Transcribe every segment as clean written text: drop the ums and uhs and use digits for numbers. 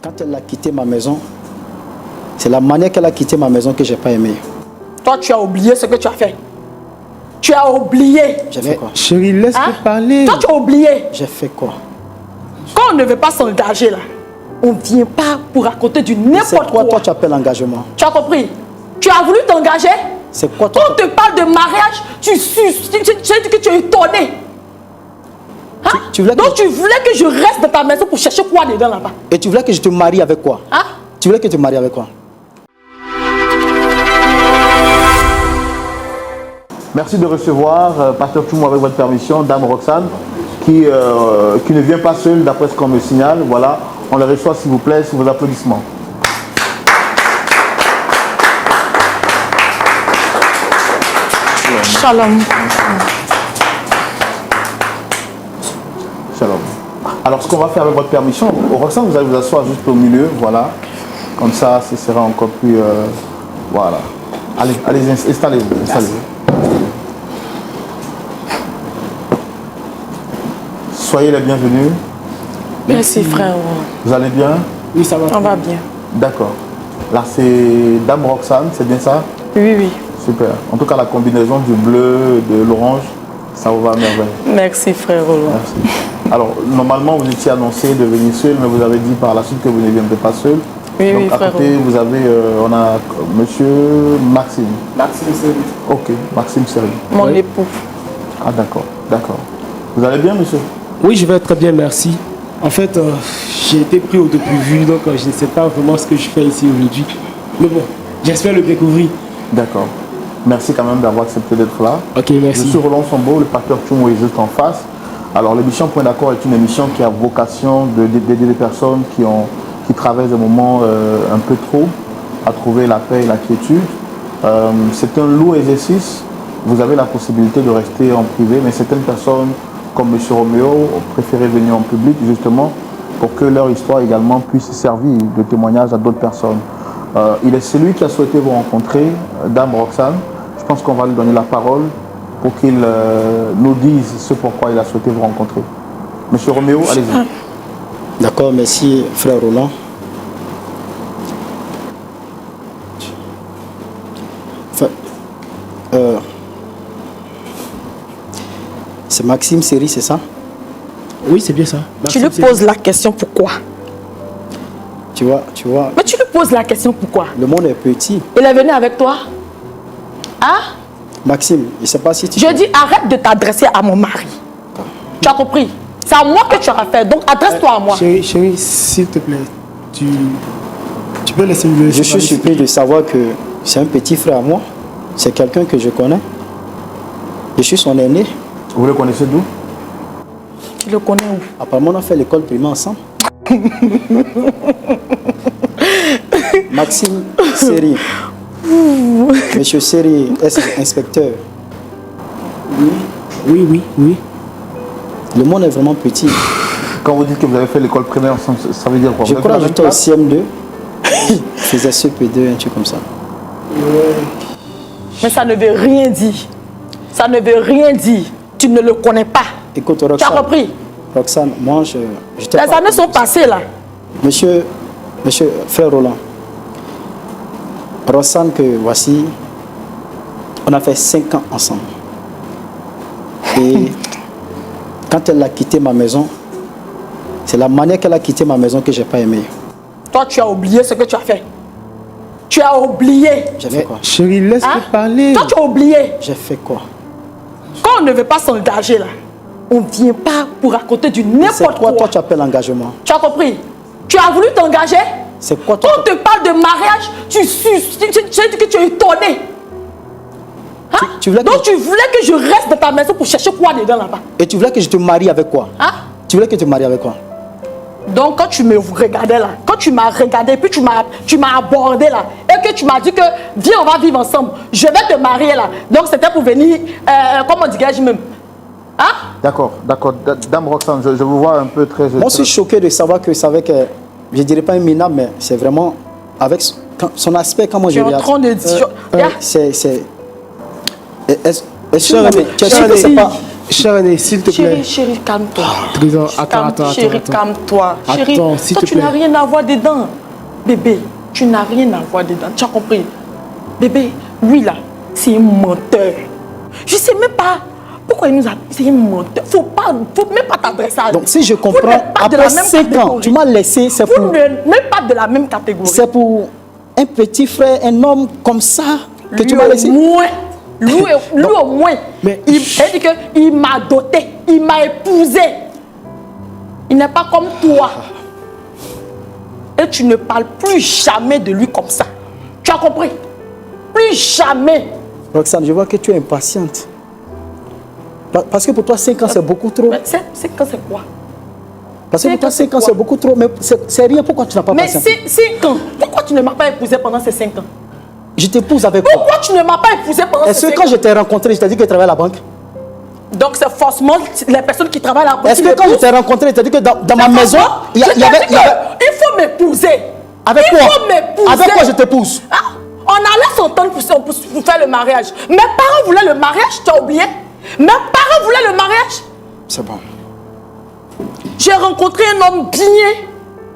Quand elle a quitté ma maison, c'est la manière qu'elle a quitté ma maison que je n'ai pas aimé. Toi, tu as oublié ce que tu as fait. Tu as oublié. J'ai fait quoi? Chérie, laisse-moi parler. Toi, tu as oublié. J'ai fait quoi? Quand on ne veut pas s'engager là, on ne vient pas pour raconter du n'importe quoi. C'est quoi toi tu appelles engagement? Tu as compris? Tu as voulu t'engager? C'est quoi toi? Quand on te parle de mariage, tu dis que tu es étonné. Hein? Donc tu voulais que je reste dans ta maison pour chercher quoi dedans là-bas? Et tu voulais que je te marie avec quoi? Hein? Tu voulais que je te marie avec quoi? Merci de recevoir Pasteur Tchoumou avec votre permission, Dame Roxane, qui ne vient pas seule d'après ce qu'on me signale. Voilà, on le reçoit s'il vous plaît, sous vos applaudissements. Shalom. Shalom. Alors ce qu'on va faire avec votre permission, Roxane, vous allez vous asseoir juste au milieu, voilà. Comme ça, ce sera encore plus... voilà. Allez, installez-vous. Soyez les bienvenus. Merci frère. Vous allez bien? Oui, ça va. On va bien. D'accord. Là, c'est Dame Roxane, c'est bien ça? Oui, oui. Super. En tout cas, la combinaison du bleu, de l'orange, ça vous va à merveille. Merci frère Roland. Merci. Alors, normalement, vous étiez annoncé de venir seul, mais vous avez dit par la suite que vous ne viendrez pas seul. Oui, donc, oui, à frère côté, vous avez, on a monsieur Maxime. Maxime Seri. Ok, Maxime Seri. Mon époux. Ah, d'accord, d'accord. Vous allez bien, monsieur? Oui, je vais très bien, merci. En fait, j'ai été pris au dépourvu, donc je ne sais pas vraiment ce que je fais ici aujourd'hui. Mais bon, j'espère le découvrir. D'accord. Merci quand même d'avoir accepté d'être là. Ok, merci. Je suis Roland Sombo, le pasteur Tchoumou est juste en face. Alors, l'émission Point d'accord est une émission qui a vocation d'aider les personnes qui traversent des moments un peu trop à trouver la paix et la quiétude. C'est un lourd exercice. Vous avez la possibilité de rester en privé, mais certaines personnes, comme M. Roméo, préfèrent venir en public justement pour que leur histoire également puisse servir de témoignage à d'autres personnes. Il est celui qui a souhaité vous rencontrer, Dame Roxane. Je pense qu'on va lui donner la parole pour qu'il nous dise ce pourquoi il a souhaité vous rencontrer. Monsieur Roméo, allez-y. D'accord, merci frère Roland. Enfin, c'est Maxime Seri, c'est ça? Oui, c'est bien ça. Tu lui poses la question pourquoi? Tu vois. Mais tu lui poses la question pourquoi? Le monde est petit. Il est venu avec toi? Hein? Maxime, je ne sais pas si tu... Je dis arrête de t'adresser à mon mari. Tu as compris? C'est à moi que tu auras fait, donc adresse-toi à moi. Chérie, s'il te plaît, tu peux laisser le... Je suis surpris de savoir que c'est un petit frère à moi. C'est quelqu'un que je connais. Je suis son aîné. Vous le connaissez d'où? Tu le connais où? Apparemment, on a fait l'école primaire ensemble. Maxime Seri. Monsieur Seri, inspecteur. Oui. Le monde est vraiment petit. Quand vous dites que vous avez fait l'école primaire ensemble, ça veut dire quoi? Je crois que j'étais au CM2. Je faisais CP2, un truc comme ça. Mais ça ne veut rien dire. Ça ne veut rien dire. Tu ne le connais pas. Écoute, Tu as compris? Roxane, moi, je... Les années sont passées là. Monsieur frère Roland, Roxane, que voici, on a fait 5 ans ensemble. Et quand elle a quitté ma maison, c'est la manière qu'elle a quitté ma maison que je n'ai pas aimé. Toi, tu as oublié ce que tu as fait. Tu as oublié. J'ai fait quoi? Chérie, laisse-moi parler. Toi, tu as oublié. J'ai fait quoi? Quand on ne veut pas s'engager là, on ne vient pas pour raconter du n'importe quoi. C'est quoi toi tu appelles engagement? Tu as compris? Tu as voulu t'engager? C'est quoi toi? Quand on te parle de mariage, tu dis que tu es étonné. Hein? Donc tu voulais que je reste dans ta maison pour chercher quoi dedans là-bas? Et tu voulais que je te marie avec quoi? Hein? Tu voulais que je te marie avec quoi? Donc quand tu me regardais là, quand tu m'as regardé, puis tu m'as abordé là, et que tu m'as dit que viens on va vivre ensemble, je vais te marier là. Donc c'était pour venir, comment dirais-je même? Hein? D'accord. Dame Roxane, je vous vois un peu très... Moi je suis choqué de savoir que c'est avec, je ne dirais pas un minable, mais c'est vraiment avec son aspect, comment je regarde. Tu es en train de dire... C'est... Est-ce que c'est pas... Cher aîné, s'il te plaît. Chérie, calme-toi. Président, attends. Chérie, calme-toi. Chérie, Attends, s'il toi, te tu plaît. n'as rien à voir dedans. Bébé, tu n'as rien à voir dedans. Tu as compris? Bébé, lui là, c'est un menteur. Je sais même pas pourquoi il nous a... C'est un menteur. Faut même pas t'adresser à lui. Donc si je Vous comprends, n'êtes pas de la après même 5 ans, catégorie. tu m'as laissé, c'est Vous pour, n'êtes même pas de la même catégorie. c'est pour un petit frère, un homme comme ça que Lui tu m'as laissé. au moins, lui au moins, Mais- il dit qu'il m'a doté, il m'a épousé. Il n'est pas comme toi. Et tu ne parles plus jamais de lui comme ça. Tu as compris? Plus jamais. Roxane, je vois que tu es impatiente. Parce que pour toi, 5 ans, c'est beaucoup trop. Mais c'est quoi? Parce que pour toi, 5 ans, 5 ans, c'est c'est quoi? beaucoup trop. Mais c'est rien. Pourquoi tu n'as pas Mais patienté? 5 ans. Pourquoi tu ne m'as pas épousé pendant ces 5 ans? Je t'épouse avec quoi? Pourquoi tu ne m'as pas épousé pendant ces Est-ce 5 que ans? quand je t'ai rencontré, je t'ai dit que tu travaillais à la banque? Donc c'est forcément les personnes qui travaillent à la banque. Est-ce que quand je t'ai rencontré, je t'ai dit que dans ma maison, il y avait... Il faut m'épouser. Avec Il quoi? faut m'épouser. Avec quoi je t'épouse? Ah, on allait s'entendre pour faire le mariage. Mes parents voulaient le mariage, tu as oublié? Mes parents voulaient le mariage. C'est bon. J'ai rencontré un homme bien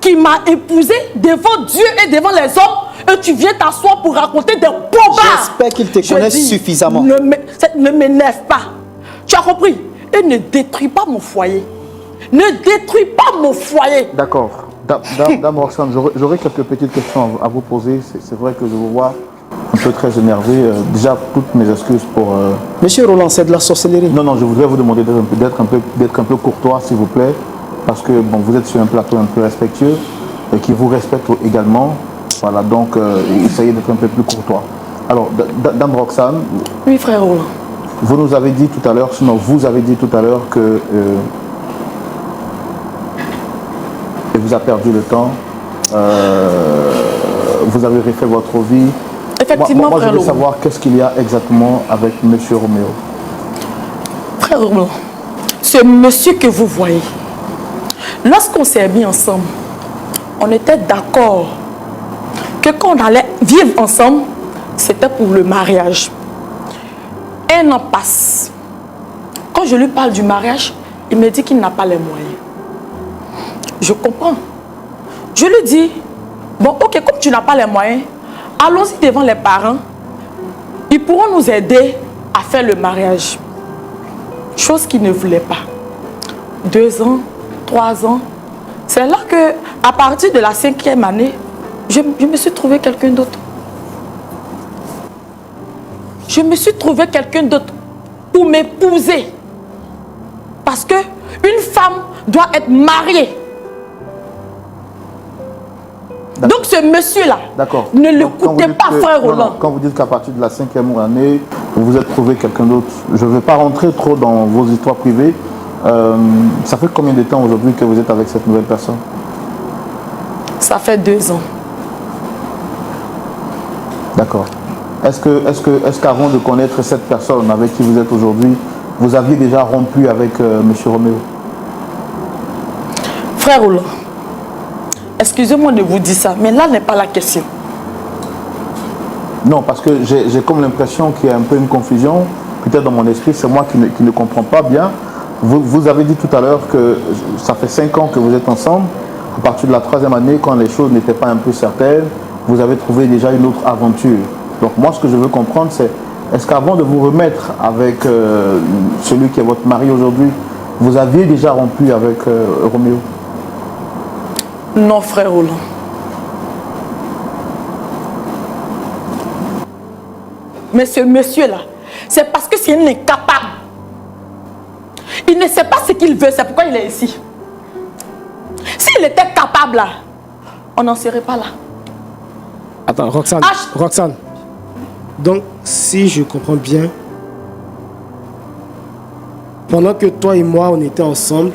qui m'a épousé devant Dieu et devant les hommes. Et tu viens t'asseoir pour raconter des bobards. J'espère qu'il te Je connaît dis, suffisamment. Ne m'énerve pas. Tu as compris? Et ne détruis pas mon foyer. Ne détruis pas mon foyer. D'accord. Dame Roxane, j'aurais quelques petites questions à vous poser. C'est vrai que je vous vois un peu très énervé. Déjà, toutes mes excuses pour... Monsieur Roland, c'est de la sorcellerie. Non, je voudrais vous demander d'être un peu courtois, s'il vous plaît. Parce que bon, vous êtes sur un plateau un peu respectueux et qui vous respecte également. Voilà, donc essayez d'être un peu plus courtois. Alors, Dame Roxane, Oui, frère Roland. vous nous avez dit tout à l'heure, sinon vous avez dit tout à l'heure que et vous avez perdu le temps, vous avez refait votre vie. Effectivement, moi je frère veux Roland. savoir qu'est-ce qu'il y a exactement avec Monsieur Roméo. Frère Roland, ce monsieur que vous voyez, lorsqu'on s'est mis ensemble, on était d'accord que quand on allait vivre ensemble, c'était pour le mariage. Un an passe. Quand je lui parle du mariage, il me dit qu'il n'a pas les moyens. Je comprends. Je lui dis, bon, ok, comme tu n'as pas les moyens, allons-y devant les parents. Ils pourront nous aider à faire le mariage. Chose qu'il ne voulait pas. 2 ans, 3 ans. C'est là que, à partir de la 5e année, je me suis trouvé quelqu'un d'autre. Je me suis trouvé quelqu'un d'autre pour m'épouser. Parce que une femme doit être mariée. Donc ce monsieur-là, ne l'écoutez pas, frère Roland. Quand vous dites qu'à partir de la 5e année, vous vous êtes trouvé quelqu'un d'autre, je ne vais pas rentrer trop dans vos histoires privées. Ça fait combien de temps aujourd'hui que vous êtes avec cette nouvelle personne? Ça fait 2 ans. D'accord. Est-ce qu'avant de connaître cette personne avec qui vous êtes aujourd'hui, vous aviez déjà rompu avec M. Roméo? Frère Roland, excusez-moi de vous dire ça, mais là n'est pas la question. Non, parce que j'ai comme l'impression qu'il y a un peu une confusion. Peut-être dans mon esprit, c'est moi qui ne comprends pas bien. Vous avez dit tout à l'heure que ça fait 5 ans que vous êtes ensemble. À partir de la 3e année, quand les choses n'étaient pas un peu certaines, vous avez trouvé déjà une autre aventure. Donc moi, ce que je veux comprendre, c'est est-ce qu'avant de vous remettre avec celui qui est votre mari aujourd'hui, vous aviez déjà rompu avec Roméo? Non, frère Roland. Mais ce monsieur-là, c'est parce que c'est un incapable. Il ne sait pas ce qu'il veut, c'est pourquoi il est ici. S'il était capable, là, on n'en serait pas là. Attends, Roxane. Roxane. Donc, si je comprends bien, pendant que toi et moi, on était ensemble,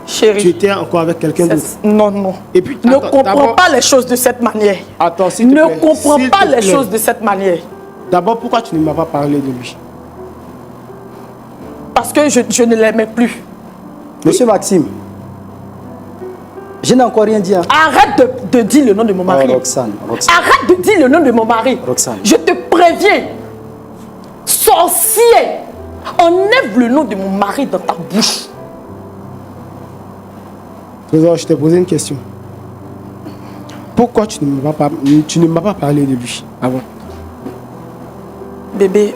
chérie, tu étais encore avec quelqu'un d'autre. Non, non. Et puis, ne comprends pas les choses de cette manière. Attends, s'il te plaît. plaît. Ne comprends pas les choses de cette manière. D'abord, pourquoi tu ne m'as pas parlé de lui? Parce que je ne l'aimais plus. Monsieur Maxime, je n'ai encore rien dit. Hein. Arrête de dire le nom de mon mari. Oh, Roxane. Arrête de dire le nom de mon mari. Roxane. Je te préviens. Sorcier. Enlève le nom de mon mari dans ta bouche. Trésor, je t'ai posé une question. Pourquoi tu ne m'as pas parlé de lui avant? Bébé.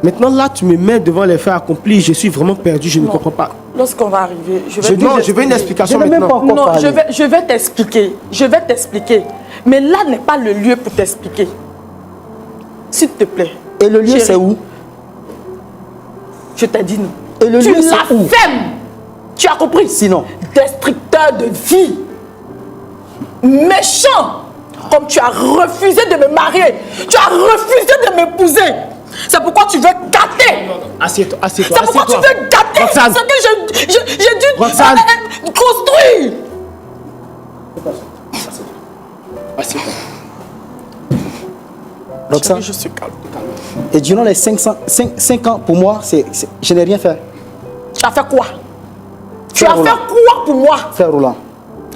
Maintenant, là, tu me mets devant les faits accomplis. Je suis vraiment perdu, je ne comprends pas. Lorsqu'on va arriver, je veux une explication Je n'ai même maintenant. pas encore Non, parlé. je vais t'expliquer. Je vais t'expliquer. Mais là n'est pas le lieu pour t'expliquer. S'il te plaît. Et le lieu, Chérie, c'est où? Je t'ai dit non. Et le Tu lieu, c'est où? l'affèmes. Tu as compris? Sinon. Destructeur de vie. Méchant. Comme tu as refusé de me marier. Tu as refusé de m'épouser. C'est pourquoi tu veux gâter. Assieds-toi, C'est pourquoi tu veux gâter Roxane. ce que j'ai dû Roxane. construire. Assieds-toi. Roxane, Je suis calme. et durant les 5 ans, pour moi, je n'ai rien fait. Tu as fait quoi? Tu Frère as fait Roland. quoi pour moi? Frère Roland,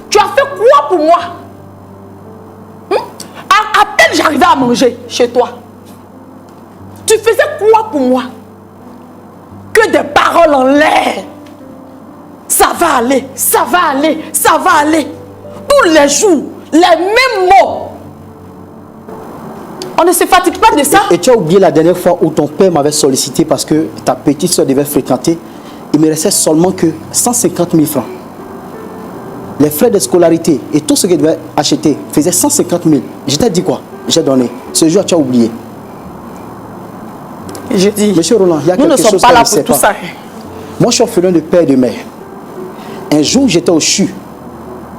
Tu as fait quoi pour moi? À peine j'arrivais à manger chez toi. Tu faisais quoi pour moi? Que des paroles en l'air. Ça va aller, ça va aller, ça va aller. Tous les jours, les mêmes mots. On ne se fatigue pas de ça? et tu as oublié la dernière fois où ton père m'avait sollicité parce que ta petite soeur devait fréquenter. Il me restait seulement que 150 000 francs. Les frais de scolarité et tout ce qu'il devait acheter faisait 150 000. Je t'ai dit quoi? J'ai donné. Ce jour, tu as oublié. Je dis, Monsieur Roland, il y a nous ne quelque sommes chose pas que là je ne sais pour tout pas. ça. Moi, je suis orphelin de père et de mère. Un jour, j'étais au CHU.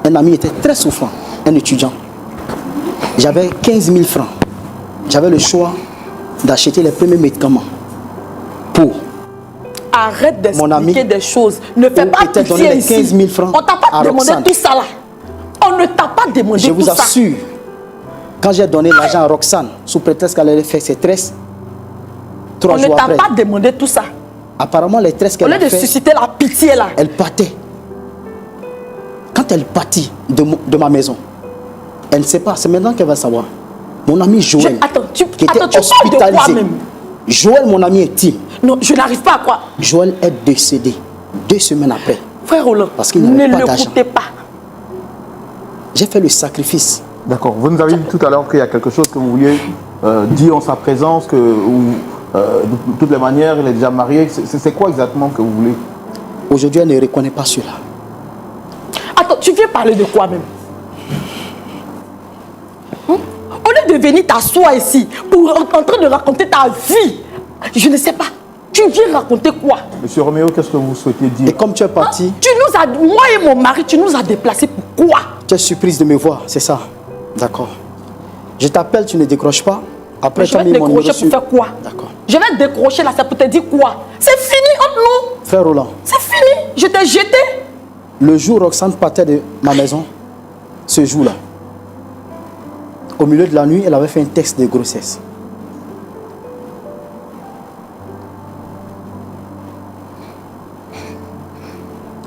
Un ami était très souffrant, un étudiant. J'avais 15 000 francs. J'avais le choix d'acheter les premiers médicaments pour Arrête Mon ami, d'expliquer des choses. Ne fais on pas était donné pitié les ici. 15 000 francs On t'a pas à demandé Roxane. tout ça là. On ne t'a pas demandé Je tout vous ça. assure, quand j'ai donné l'argent à Roxane, sous prétexte qu'elle allait faire ses tresses, 3 On ne jours t'a après, pas demandé tout ça. apparemment les tresses Au qu'elle lieu a de fait, susciter la pitié là. elle partait. Quand elle partit de ma maison, elle ne sait pas, c'est maintenant qu'elle va savoir. Mon ami Joël, Attends, tu qui était parles de quoi hospitalisé. même? Joël, mon ami intime, Non, je n'arrive pas à quoi. Joël est décédé 2 semaines après. Frère Roland, Parce qu'il ne n'avait pas d'argent. l'écoutez pas. J'ai fait le sacrifice. D'accord. Vous nous avez dit tout à l'heure qu'il y a quelque chose que vous vouliez dire en sa présence, que de toutes les manières, il est déjà marié. C'est quoi exactement que vous voulez? Aujourd'hui, elle ne reconnaît pas cela. Attends, tu viens parler de quoi même? Au lieu de venir t'asseoir ici pour en train de raconter ta vie, je ne sais pas. Tu viens raconter quoi? Monsieur Roméo, qu'est-ce que vous souhaitez dire? Et comme tu es parti, Tu nous as, moi et mon mari, tu nous as déplacés pour quoi? tu es surprise de me voir, c'est ça? D'accord. Je t'appelle, tu ne décroches pas. Après, Je tu as vais mis mon numéro décrocher pour sur... faire quoi? D'accord. Je vais décrocher là, ça peut te dire quoi? C'est fini entre nous. Frère Roland, C'est fini. Je t'ai jeté. le jour où Roxane partait de ma maison, ce jour-là, au milieu de la nuit, elle avait fait un test de grossesse.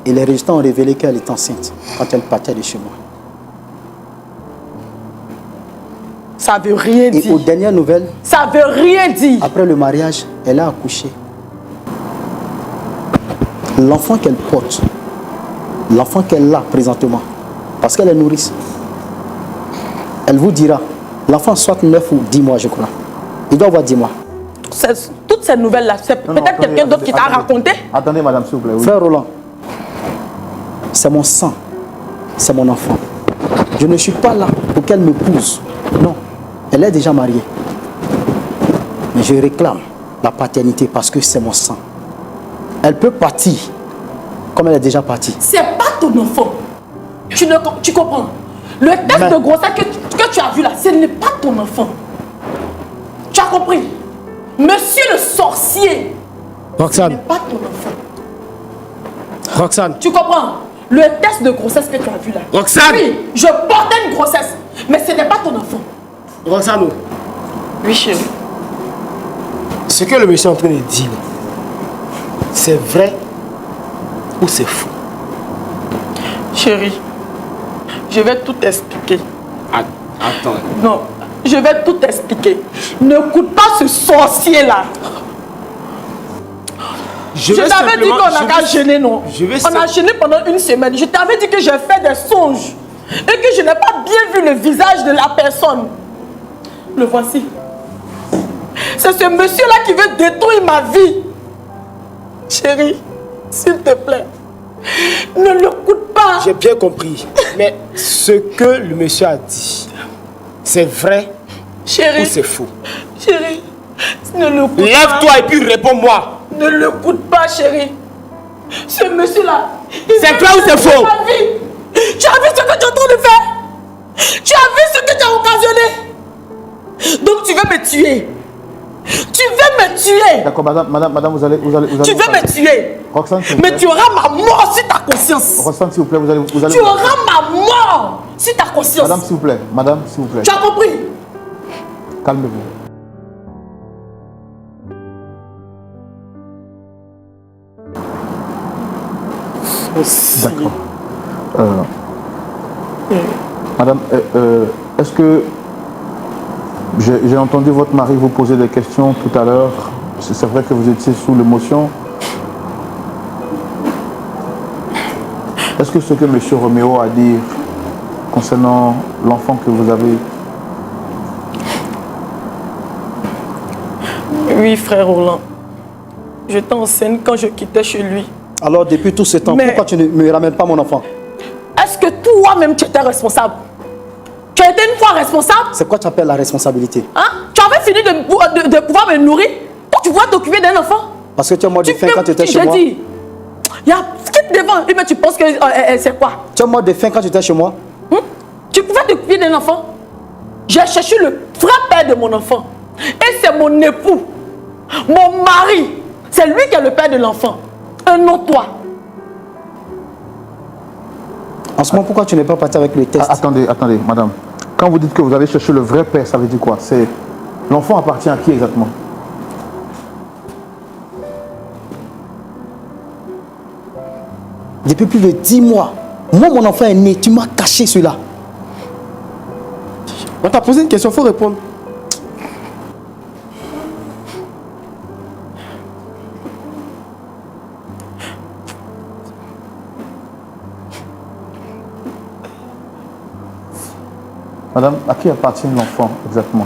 Et les résultats ont révélé qu'elle était enceinte quand elle partait de chez moi. Ça veut rien Et aux dire. dernières nouvelles, Ça veut rien dire. après le mariage, elle a accouché. L'enfant qu'elle porte, l'enfant qu'elle a présentement, parce qu'elle est nourrice, elle vous dira, l'enfant soit 9 ou 10 mois, je crois. Il doit avoir 10 mois. Toutes ces nouvelles-là, c'est Non, non, peut-être attendez, quelqu'un d'autre qui t'a attendez. raconté. Attendez, madame, s'il vous plaît. Oui. Frère Roland, c'est mon sang, c'est mon enfant. Je ne suis pas là pour qu'elle me pousse. Non, elle est déjà mariée. Mais je réclame la paternité parce que c'est mon sang. Elle peut partir comme elle est déjà partie. C'est pas ton enfant. Tu comprends? Le test Mais- de grossesse que tu as vu là, ce n'est pas ton enfant. Tu as compris? Monsieur le sorcier, ce Roxane, n'est pas ton enfant. Roxane, Tu comprends? Le test de grossesse que tu as vu là. Roxane! Oui, je portais une grossesse, mais ce n'est pas ton enfant. Roxane, Oui, chérie. ce que le monsieur est en train de dire, c'est vrai ou c'est faux? Chérie, je vais tout expliquer. Attends. Non, je vais tout expliquer. Ne coûte pas ce sorcier là. Je t'avais dit qu'on n'a qu'à gêner, non? On a gêné pendant une semaine. Je t'avais dit que j'ai fait des songes et que je n'ai pas bien vu le visage de la personne. Le voici. C'est ce monsieur-là qui veut détruire ma vie. Chérie, s'il te plaît, ne l'écoute pas. J'ai bien compris. Mais ce que le monsieur a dit, c'est vrai ou c'est faux? Chérie, ne l'écoute pas. Lève-toi et puis réponds-moi. Ne l'écoute pas, chérie. Ce monsieur-là, c'est vrai ou c'est faux? Tu as vu ce que tu es en train de faire? Tu as vu ce que tu as occasionné? Donc tu veux me tuer? Tu veux me tuer? D'accord, madame, vous allez. Tu veux me tuer? Roxane, mais tu auras ma mort sur ta conscience. Roxane, s'il vous plaît, vous allez. Tu auras ma mort sur ta conscience. Madame, s'il vous plaît. Madame, s'il vous plaît. Tu as compris? Calmez-vous. D'accord. Madame, est-ce que j'ai entendu votre mari vous poser des questions tout à l'heure? C'est vrai que vous étiez sous l'émotion. Est-ce que ce que M. Roméo a dit concernant l'enfant que vous avez... Oui, frère Roland. J'étais enceinte quand je quittais chez lui. Alors, depuis tout ce temps, pourquoi tu ne me ramènes pas mon enfant? Est-ce que toi-même, tu étais responsable? Tu as été une fois responsable? C'est quoi tu appelles la responsabilité? Hein? Tu avais fini de pouvoir me nourrir? Toi, tu pouvais t'occuper d'un enfant? Parce que tu es mort de faim quand tu étais chez moi. Je dis, il y a quitte devant. Mais tu penses que c'est quoi? Tu es mort de faim quand tu étais chez moi? Tu pouvais t'occuper d'un enfant? J'ai cherché le vrai père de mon enfant. Et c'est mon époux, mon mari. C'est lui qui est le père de l'enfant. Et non toi. En ce moment, pourquoi tu n'es pas parti avec le test? Attendez, madame. Quand vous dites que vous allez chercher le vrai père, ça veut dire quoi? C'est l'enfant appartient à qui exactement? Depuis plus de 10 mois, moi, mon enfant est né. Tu m'as caché cela. On t'a posé une question, il faut répondre. Madame, à qui appartient l'enfant exactement?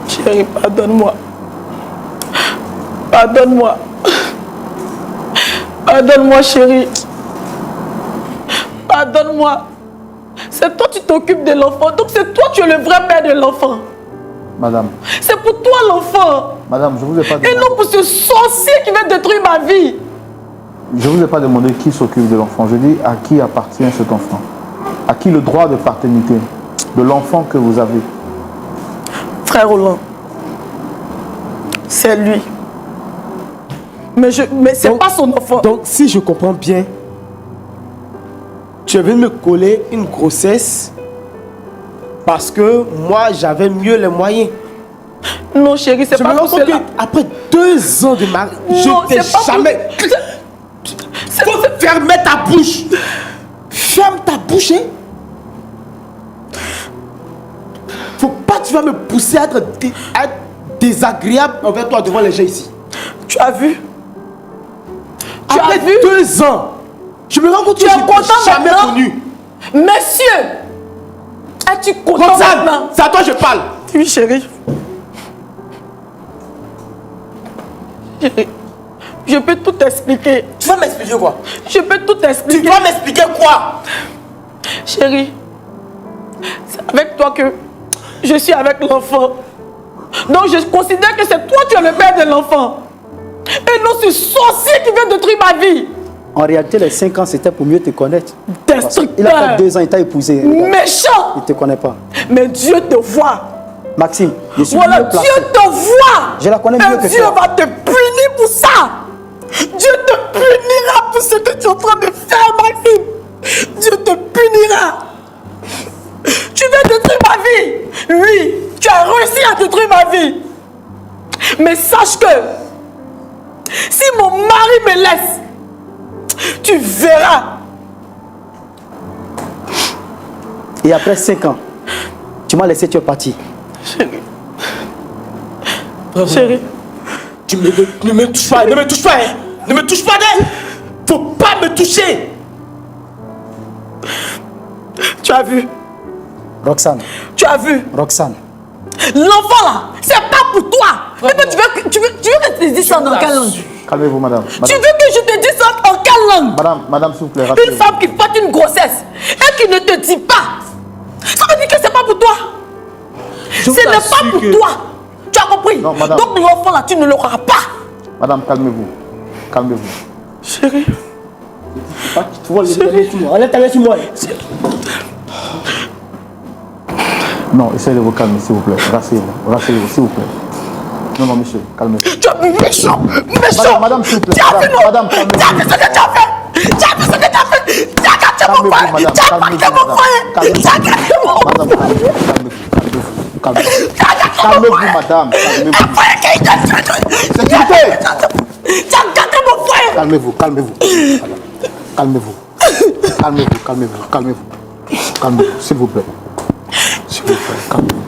Chérie, pardonne-moi. Pardonne-moi. Pardonne-moi, chérie. Pardonne-moi. C'est toi qui t'occupes de l'enfant. Donc c'est toi qui es le vrai père de l'enfant. Madame. C'est pour toi l'enfant. Madame, je vous ai pas demandé. Et non pour ce sorcier qui veut détruire ma vie. Je ne vous ai pas demandé qui s'occupe de l'enfant. Je dis à qui appartient cet enfant. À qui le droit de paternité de l'enfant que vous avez. Frère Roland, c'est lui. Mais c'est pas son enfant. Donc, si je comprends bien, tu es venu me coller une grossesse parce que moi, j'avais mieux les moyens. Non, chérie, c'est pas pour cela. Après 2 ans de mariage, je t'ai jamais... Faut fermer ta bouche. Ferme ta bouche, hein. Faut pas que tu vas me pousser à être désagréable envers toi devant les gens ici. Tu as vu? Après 2 ans, je me rends compte que tu n'es jamais connu. Monsieur, es-tu content maintenant? C'est à toi que je parle. Oui, chérie. Chérie, je peux tout expliquer. Tu vas m'expliquer quoi? Je peux tout expliquer. Tu vas m'expliquer quoi? Chérie, c'est avec toi que je suis avec l'enfant. Donc je considère que c'est toi qui es le père de l'enfant. Et non ce sorcier qui veut détruire ma vie. En réalité, les 5 ans, c'était pour mieux te connaître. Destructeur. Il a fait 2 ans, il t'a épousé. Méchant. Il ne te connaît pas. Mais Dieu te voit. Maxime, je suis voilà, mieux placé. Dieu te voit. Je la connais mieux que Dieu toi. va te punir pour ça. Dieu te punira pour ce que tu es en train de faire, Maxime. Dieu te punira. Tu veux détruire ma vie. Oui, tu as réussi à détruire ma vie. Mais sache que si mon mari me laisse, tu verras. Et après 5 ans, tu m'as laissé, tu es parti. Chérie, Chérie. Ne me touche pas, ne me touche pas, hein. Ne me touche pas, hein. Faut pas me toucher. Tu as vu? Roxane. Tu as vu? Roxane. L'enfant là, c'est pas pour toi. Et puis tu veux que je te dise ça dans quelle langue? Calmez-vous, madame. Tu veux que je te dise ça en quelle langue? Madame, s'il vous plaît, Une rassurez-vous. femme qui fait une grossesse et qui ne te dit pas, ça veut dire que c'est pas pour toi. Ce n'est pas pour toi. Tu as compris? Non, madame. Donc l'enfant là, tu ne l'auras pas. Madame, calmez-vous. Calmez-vous. Chérie. Enlève ta main sur moi. Non, essayez de vous calmer, s'il vous plaît. Rasseyez-vous. Rasseyez-vous, s'il vous plaît. Non, monsieur, calmez-vous. Tu es méchant. Méchant. Madame, s'il vous plaît. Tu as fait Madame, calmez-vous. Tu as fait ce que tu as fait. Tu as fait ce que tu as fait. Tu as gâté mon frère. Madame, Tu as gâté mon frère. Tu as gâté mon frère. Madame, calmez-vous, madame. Calmez-vous. Sécurité. Tu as gâté mon frère. Calmez-vous. Calmez-vous, s'il vous plaît. S'il vous plaît, calmez-vous.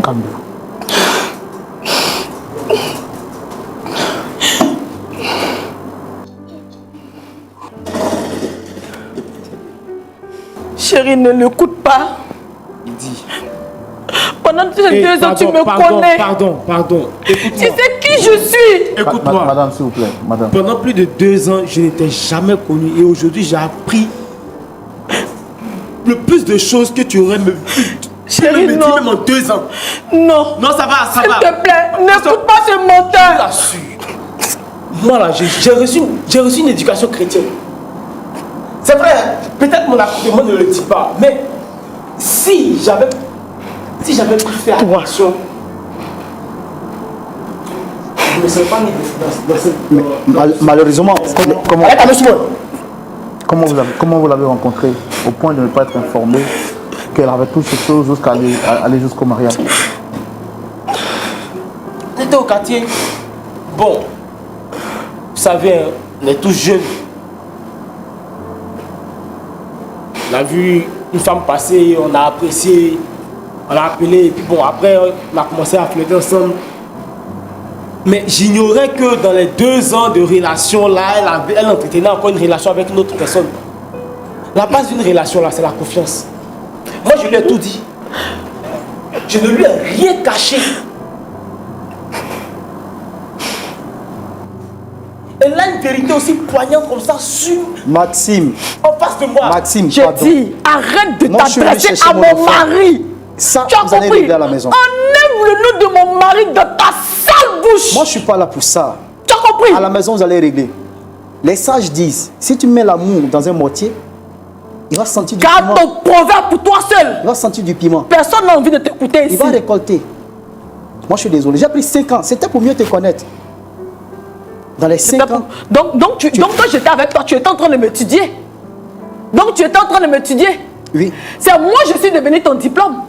Calmez-vous. Chérie, ne l'écoute pas. Dis. Pendant ces 2 ans, tu me connais. Pardon. Tu sais qui je suis. Écoute-moi. Madame, s'il vous plaît, madame. Pendant plus de 2 ans, je n'étais jamais connu. Et aujourd'hui, j'ai appris le plus de choses que tu aurais me dit. Chérie, me non. dit même en 2 ans. Non. Non, ça va. S'il te plaît, n'écoute pas ce menteur. T'assure. Moi, là, j'ai reçu une éducation chrétienne. C'est vrai, peut-être mon accompagnement ne le dit pas, mais si j'avais pu faire attention, je ne serais pas né dans cette... Malheureusement, Comment vous l'avez rencontrée au point de ne pas être informé qu'elle avait toutes ces choses jusqu'à aller jusqu'au mariage? J'étais au quartier. Bon, vous savez, hein, on est tous jeunes. On a vu une femme passer, on a apprécié, on l'a appelé, et puis bon, après, on a commencé à flirter ensemble. Mais j'ignorais que dans les 2 ans de relation là, elle entretenait encore une relation avec une autre personne. La base d'une relation là, c'est la confiance. Moi, je lui ai tout dit. Je ne lui ai rien caché. Elle a une vérité aussi poignante comme ça sur Maxime, en face de moi. Maxime, J'ai pardon. dit, arrête de Moi, je suis venu t'adresser chercher à mon mon enfant. mari. Ça, Tu as vous allez compris? régler à la maison. Enlève le nom de mon mari de ta sale bouche. Moi, je suis pas là pour ça. Tu as compris? À la maison, vous allez régler. Les sages disent, si tu mets l'amour dans un mortier, il va sentir du Garde piment. ton proverbe pour toi seul. Il va sentir du piment. Personne n'a envie de t'écouter Il ici. va récolter. Moi, je suis désolé. J'ai pris 5 ans. C'était pour mieux te connaître. Dans les 5 ans. Donc quand j'étais avec toi, tu étais en train de m'étudier. Donc tu étais en train de m'étudier. Oui. C'est moi je suis devenu ton diplôme.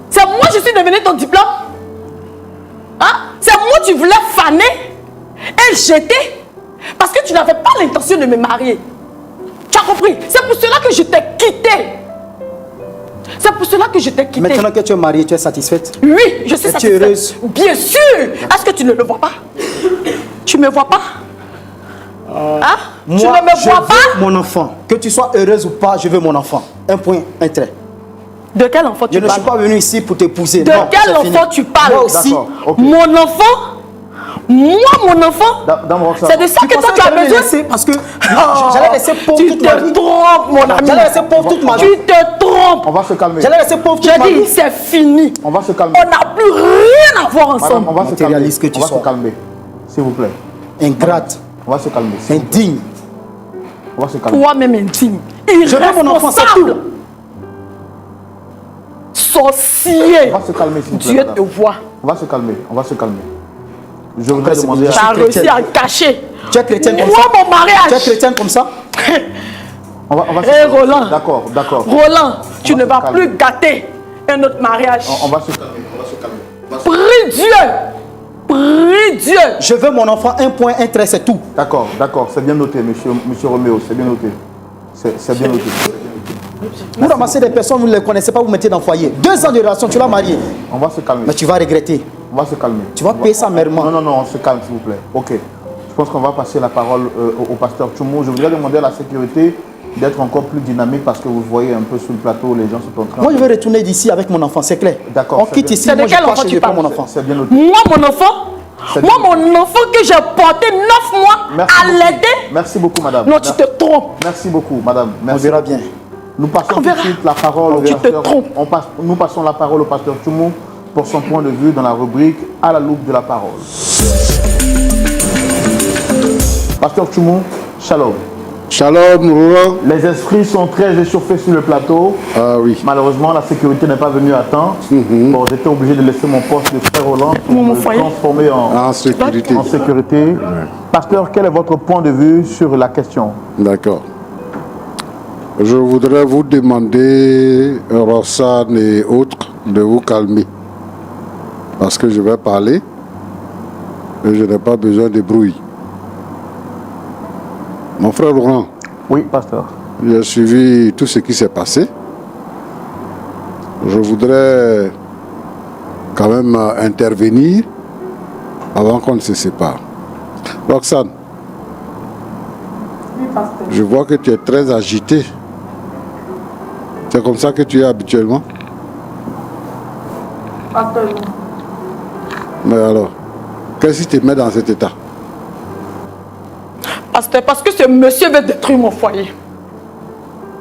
C'est moi je suis devenu ton diplôme. Hein? C'est moi tu voulais faner et jeter parce que tu n'avais pas l'intention de me marier. Tu as compris? C'est pour cela que je t'ai quitté. C'est pour cela que je t'ai quitté. Maintenant que tu es mariée, tu es satisfaite? Oui, je suis Es-tu satisfaite. heureuse? Bien sûr. Est-ce que tu ne le vois pas? Tu me vois pas? Hein? Tu Moi, ne me je vois veux pas? mon enfant. Que tu sois heureuse ou pas, je veux mon enfant. Un point, un trait. De quel enfant tu Je ne parles? suis pas venu ici pour t'épouser. De Non, quel c'est fini. enfant tu parles? Moi aussi. D'accord, ok. Mon enfant? Moi, mon enfant? Dame Roxane, C'est de ça que toi tu as besoin? Parce que Oh, j'allais laisser pauvre tu toute ma vie. te trompes, mon ami. J'allais laisser pauvre toute ma vie. Tu te trompes. on va se calmer. J'allais laisser pauvre toute Je ma dis, vie. c'est fini. On va se calmer. On n'a plus rien à voir Madame, ensemble. on va se calmer. Matérialiste que tu On va sois. se calmer. S'il vous plaît. Ingrate, On va se calmer. s'il vous plaît. indigne. On va se calmer. Toi-même indigne. Je veux mon enfant, c'est Irresponsable. tout. Sorcier. On va se calmer, s'il vous plaît. Dieu madame. te voit. On va se calmer. On va se calmer. Je voudrais c'est demander déjà- Tu as suis réussi à chrétienne. cacher. Tu es chrétienne comme Moi, ça? mon Tu es mariage. chrétienne comme ça? On va se Hé, calmer. Roland. D'accord, d'accord. Roland, tu On ne va vas se plus calmer. gâter un autre mariage. On va se calmer. On va se calmer. On va se- Prie Dieu. Prie Dieu. Je veux mon enfant, un point, un trait, c'est tout. D'accord, d'accord. C'est bien noté, monsieur Roméo. C'est bien noté. C'est bien noté. C'est bien noté. Vous ramassez des personnes, vous ne les connaissez pas, vous mettez dans le foyer. 2 ans de relation, tu l'as marié. On va se calmer. Mais tu vas regretter. On va se calmer. Tu vas payer ça amèrement. Non, non, non, on se calme s'il vous plaît. Ok. Je pense qu'on va passer la parole au pasteur Tchoumo. Je voudrais demander à la sécurité d'être encore plus dynamique parce que vous voyez un peu sur le plateau, les gens sont en train... Moi, je vais retourner d'ici avec mon enfant, c'est clair. D'accord. On quitte ici, C'est de moi je quel pars enfant chez tu je prends parles? mon enfant. C'est bien noté. Moi, mon enfant, mon enfant que j'ai porté 9 mois Merci à beaucoup. l'aider. Merci beaucoup, madame. Non, tu te trompes. Merci beaucoup, madame. On Merci. verra bien. Nous passons On tout de verra. suite la parole au Tu te pasteur. trompes. Nous passons la parole au pasteur Tchoumo pour son point de vue dans la rubrique À la loupe de la parole. Pasteur Tchoumo, shalom. Shalom, Roland. Les esprits sont très échauffés sur le plateau. Ah oui. Malheureusement, la sécurité n'est pas venue à temps. Bon, j'étais obligé de laisser mon poste de frère Roland pour Mon me foyer. transformer En sécurité. en sécurité. Pasteur, quel est votre point de vue sur la question? D'accord. Je voudrais vous demander, Rossane et autres, de vous calmer. Parce que je vais parler et je n'ai pas besoin de bruit. Mon frère Laurent, Oui, pasteur. j'ai suivi tout ce qui s'est passé. Je voudrais quand même intervenir avant qu'on ne se sépare. Roxane, je vois que tu es très agité. C'est comme ça que tu es habituellement? Mais alors, qu'est-ce qui te met dans cet état? Pasteur, parce que ce monsieur veut détruire mon foyer.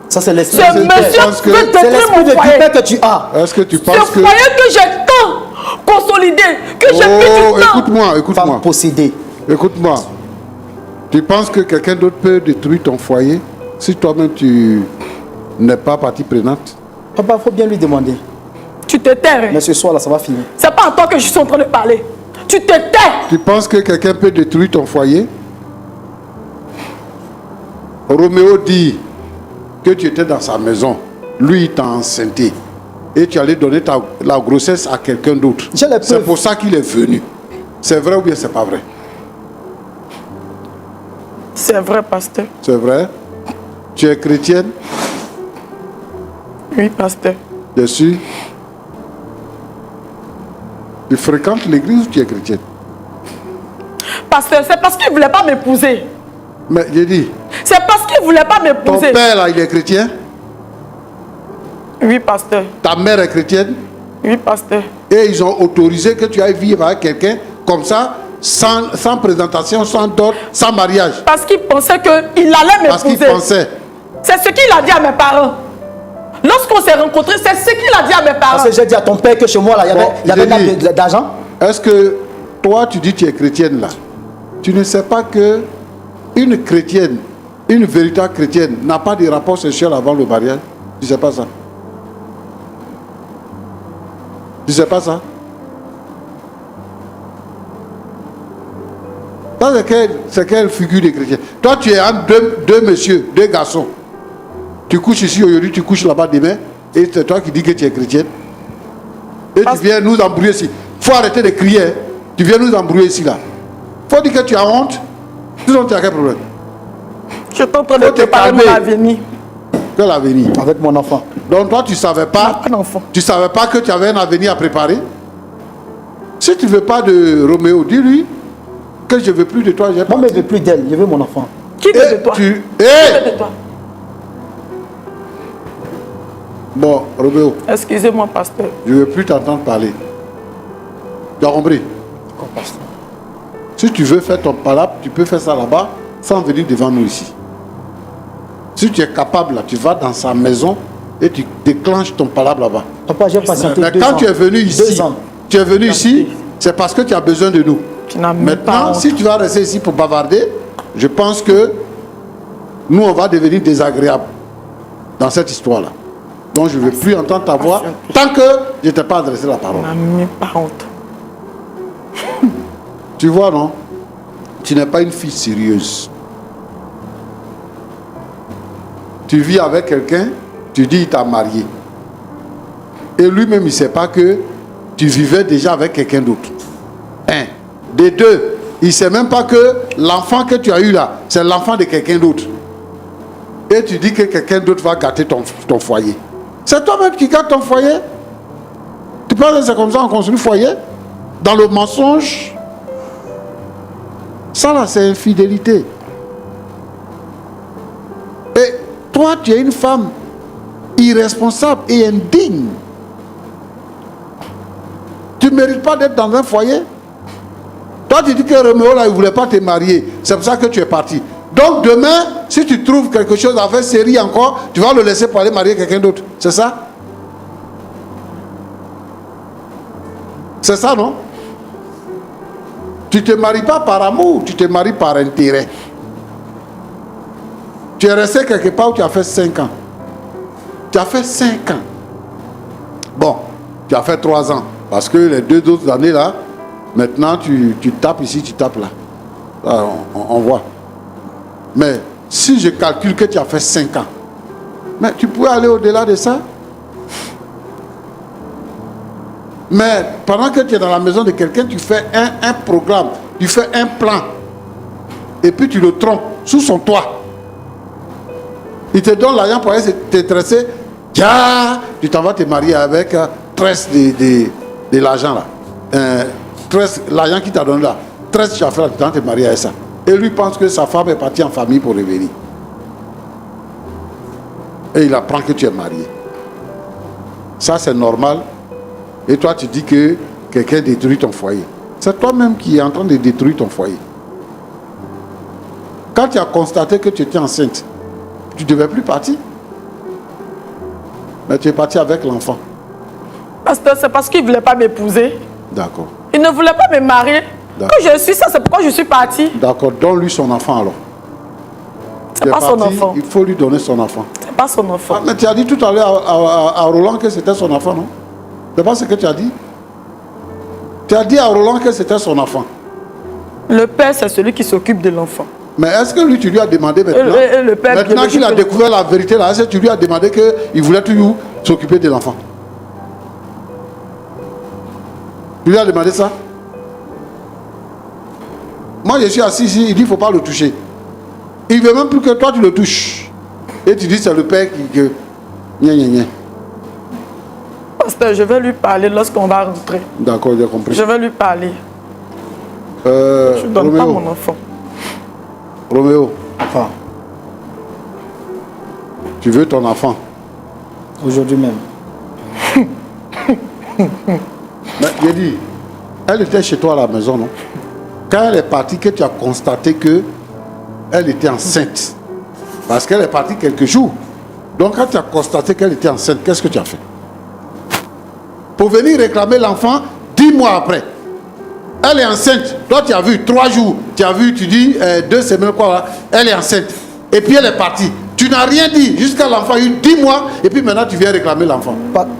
Ça, c'est l'esprit Ce de Père. monsieur pense que- veut C'est détruire l'esprit mon de foyer. Père que tu as. Est-ce que tu Ce penses que... foyer que j'ai tant consolidé, que j'ai mis Oh, du temps. écoute-moi, Femme écoute-moi. possédée. Écoute-moi. Tu penses que quelqu'un d'autre peut détruire ton foyer si toi-même tu n'es pas partie prenante? Papa, il faut bien lui demander. Tu te tais. hein. Mais ce soir, là, ça va finir. C'est pas à toi que je suis en train de parler. Tu te tais. Tu penses que quelqu'un peut détruire ton foyer? Roméo dit que tu étais dans sa maison. Lui, il t'a enceinté. Et tu allais donner la grossesse à quelqu'un d'autre. J'ai les C'est preuves. pour ça qu'il est venu. C'est vrai ou bien c'est pas vrai? C'est vrai, pasteur. C'est vrai? Tu es chrétienne? Oui, pasteur. Je suis. Tu fréquentes l'église ou tu es chrétienne? Pasteur, c'est parce qu'il ne voulait pas m'épouser. Mais j'ai dit, C'est parce qu'il ne voulait pas ton m'épouser. père là, il est chrétien? Oui, pasteur. Ta mère est chrétienne? Oui, pasteur. Et ils ont autorisé que tu ailles vivre avec quelqu'un comme ça, sans présentation, sans dot, sans mariage. Parce qu'il pensait qu'il allait Parce qu'il m'épouser. pensait. C'est ce qu'il a dit à mes parents. Lorsqu'on s'est rencontrés, c'est ce qu'il a dit à mes parents. Parce que j'ai dit à ton père que chez moi, là, il y Bon, avait j'ai dit- d'argent. Est-ce que toi, tu dis que tu es chrétienne là? Tu ne sais pas que une chrétienne, une véritable chrétienne, n'a pas de rapport sexuel avant le mariage? Tu ne sais pas ça? Tu ne sais pas ça? Ça, c'est quelle figure de chrétien? Toi, tu es entre deux messieurs, deux garçons. Tu couches ici aujourd'hui, tu couches là-bas demain, et c'est toi qui dis que tu es chrétienne. Et tu viens nous embrouiller ici. Il faut arrêter de crier. Hein. Tu viens nous embrouiller ici, là. Il faut dire que tu as honte. Sinon, tu as quel problème? Je suis en train de Faut te préparer mon calmer. avenir. Quel avenir? Avec mon enfant. Donc toi, tu ne savais pas, Un enfant. tu savais pas que tu avais un avenir à préparer? Si tu ne veux pas de Roméo, dis-lui que je ne veux plus de toi. J'ai Moi, je ne parti. veux plus d'elle, je veux mon enfant. Qui veut de toi? tu... Qui Eh! veut de toi? Bon, Roméo, Excusez-moi, pasteur. je ne veux plus t'entendre parler. Tu as compris? Si tu veux faire ton palabre, tu peux faire ça là-bas sans venir devant nous ici. Si tu es capable, là, tu vas dans sa maison et tu déclenches ton palabre là-bas. Papa, j'ai patienté Mais 2 quand ans. tu es venu 2 ici, ans. tu es venu ici, c'est parce que tu as besoin de nous. Tu n'as même pas Maintenant, honte. si tu vas rester ici pour bavarder, je pense que nous, on va devenir désagréables dans cette histoire-là. Donc, je ne veux plus entendre ta voix tant que je ne t'ai pas adressé la Tu parole. n'as même pas honte. Tu vois, non? Tu n'es pas une fille sérieuse. Tu vis avec quelqu'un, tu dis il t'a marié. Et lui-même, il ne sait pas que tu vivais déjà avec quelqu'un d'autre. Un. Des deux, il ne sait même pas que l'enfant que tu as eu là, c'est l'enfant de quelqu'un d'autre. et tu dis que quelqu'un d'autre va gâter ton foyer. C'est toi-même qui gâtes ton foyer. Tu penses que c'est comme ça qu'on construit le foyer? Dans le mensonge. Ça là, c'est infidélité. Et toi, tu es une femme irresponsable et indigne. Tu ne mérites pas d'être dans un foyer. Toi, tu dis que Roméo, là, il ne voulait pas te marier. C'est pour ça que tu es parti. Donc, demain, si tu trouves quelque chose à faire série encore, tu vas le laisser pour aller marier quelqu'un d'autre. C'est ça? C'est ça, non? Tu ne te maries pas par amour, tu te maries par intérêt. Tu es resté quelque part où tu as fait 5 ans. Tu as fait 5 ans. Bon, tu as fait 3 ans. Parce que les 2 autres années là, maintenant tu tapes ici, tu tapes là. Là on voit. Mais si je calcule que tu as fait 5 ans, mais tu pourrais aller au-delà de ça. Mais pendant que tu es dans la maison de quelqu'un, tu fais un programme, tu fais un plan. Et puis tu le trompes sous son toit. Il te donne l'argent pour aller te tresser. Tu t'en vas te marier avec tresse de l'argent là. L'argent qu'il t'a donné là. Tresse tu as fait là, tu t'en vas te marier avec ça. Et lui pense que sa femme est partie en famille pour revenir. Et il apprend que tu es marié. Ça c'est normal. Et toi tu dis que quelqu'un détruit ton foyer. C'est toi-même qui es en train de détruire ton foyer. Quand tu as constaté que tu étais enceinte, tu ne devais plus partir. Mais tu es parti avec l'enfant. Pasteur, c'est parce qu'il ne voulait pas m'épouser. D'accord. Il ne voulait pas me marier. Quand je suis ça, c'est pourquoi je suis partie. D'accord, donne-lui son enfant alors. C'est pas son enfant. Il faut lui donner son enfant. C'est pas son enfant. Ah, mais tu as dit tout à l'heure à Roland que c'était son enfant, non? C'est pas ce que tu as dit? Tu as dit à Roland que c'était son enfant. Le père, c'est celui qui s'occupe de l'enfant. Mais est-ce que lui, tu lui as demandé maintenant? Le père maintenant qu'il a découvert la vérité là, est-ce que tu lui as demandé qu'il voulait toujours s'occuper de l'enfant? Tu lui as demandé ça? Moi, je suis assis ici, il dit qu'il ne faut pas le toucher. Il ne veut même plus que toi, tu le touches. Et tu dis c'est le père qui... Gna, gna, gna. Pasteur, je vais lui parler lorsqu'on va rentrer. D'accord, j'ai compris. Je vais lui parler. Je ne donne pas mon enfant. Roméo, Enfin, tu veux ton enfant? aujourd'hui même. Mais j'ai dit, elle était chez toi à la maison, non? Quand elle est partie, que tu as constaté que elle était enceinte. Parce qu'elle est partie quelques jours. Donc quand tu as constaté qu'elle était enceinte, qu'est-ce que tu as fait? Pour venir réclamer l'enfant 10 mois après. Elle est enceinte. Toi, tu as vu 3 jours. Tu as vu, tu dis 2 semaines, quoi, là. Elle est enceinte. Et puis elle est partie. Tu n'as rien dit jusqu'à l'enfant a eu 10 mois. Et puis maintenant, tu viens réclamer l'enfant.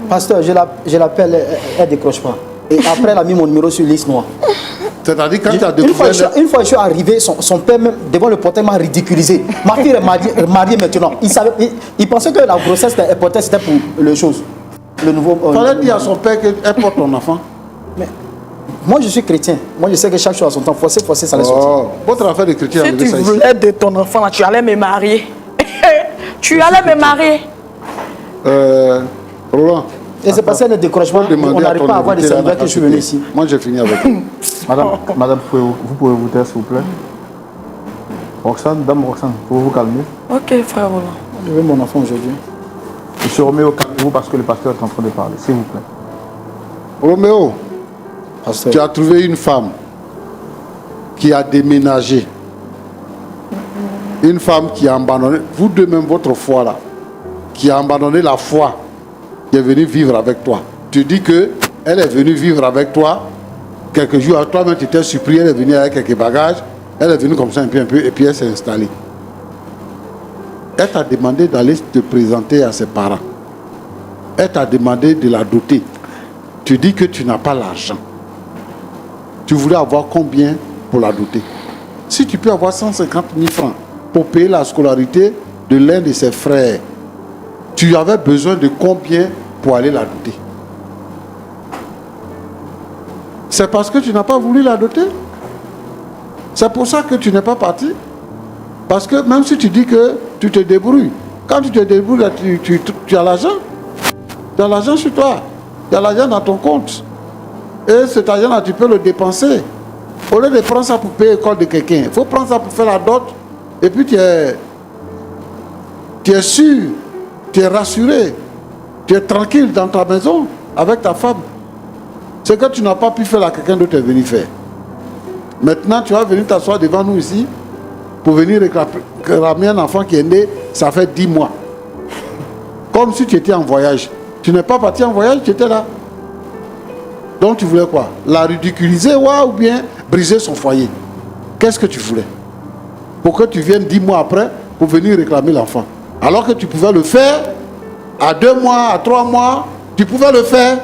Pasteur, je l'appelle, elle ne décroche pas. Et après, elle a mis mon numéro sur liste noire. C'est-à-dire quand tu as découvert... Une fois que je suis arrivé, son père, même, devant le portail, m'a ridiculisé. Ma fille est mariée maintenant. Il pensait que la grossesse, c'était pour les choses. Le nouveau... Il fallait dire à son père qu'elle porte ton enfant. Mais moi, je suis chrétien. Moi, je sais que chaque chose a son temps. Forcé, ça laisse sortir. Votre affaire de chrétien... Si tu voulais de ton enfant, là, tu allais me marier. Tu allais me marier. Roland... Et c'est parce qu'elle ne décroche pas. On n'arrive pas à avoir des services que je suis venu ici. Moi, j'ai fini avec vous. Madame, vous pouvez vous taire, s'il vous plaît? Roxane, dame Roxane, pouvez vous calmer? Ok, frère Roland. Je veux mon enfant aujourd'hui. Monsieur Roméo, calmez-vous parce que le pasteur est en train de parler, s'il vous plaît. Roméo, Pasteur. tu as trouvé une femme qui a déménagé. Une femme qui a abandonné, vous deux même votre foi là, qui a abandonné la foi, qui est venue vivre avec toi. Tu dis que elle est venue vivre avec toi quelques jours. Toi-même, tu étais surpris, elle est venue avec quelques bagages. Elle est venue comme ça un peu, et puis elle s'est installée. Elle t'a demandé d'aller te présenter à ses parents. Elle t'a demandé de la doter. Tu dis que tu n'as pas l'argent. Tu voulais avoir combien pour la doter? Si tu peux avoir 150 000 francs pour payer la scolarité de l'un de ses frères, tu avais besoin de combien pour aller la doter? C'est parce que tu n'as pas voulu la doter? C'est pour ça que tu n'es pas parti? Parce que même si tu dis que tu te débrouilles. Quand tu te débrouilles, là, tu as l'argent. Tu as l'argent sur toi. Tu as l'argent dans ton compte. Et cet argent-là, tu peux le dépenser. Au lieu de prendre ça pour payer l'école de quelqu'un, il faut prendre ça pour faire la dot. Et puis tu es sûr, tu es rassuré, tu es tranquille dans ta maison avec ta femme. Ce que tu n'as pas pu faire à quelqu'un d'autre est venu faire. Maintenant, tu vas venir t'asseoir devant nous ici pour venir réclamer un enfant qui est né, ça fait 10 mois. Comme si tu étais en voyage. Tu n'es pas parti en voyage, tu étais là. Donc tu voulais quoi? La ridiculiser, ouais, ou bien briser son foyer? Qu'est-ce que tu voulais? Pour que tu viennes 10 mois après pour venir réclamer l'enfant. Alors que tu pouvais le faire à 2 mois, à 3 mois, tu pouvais le faire.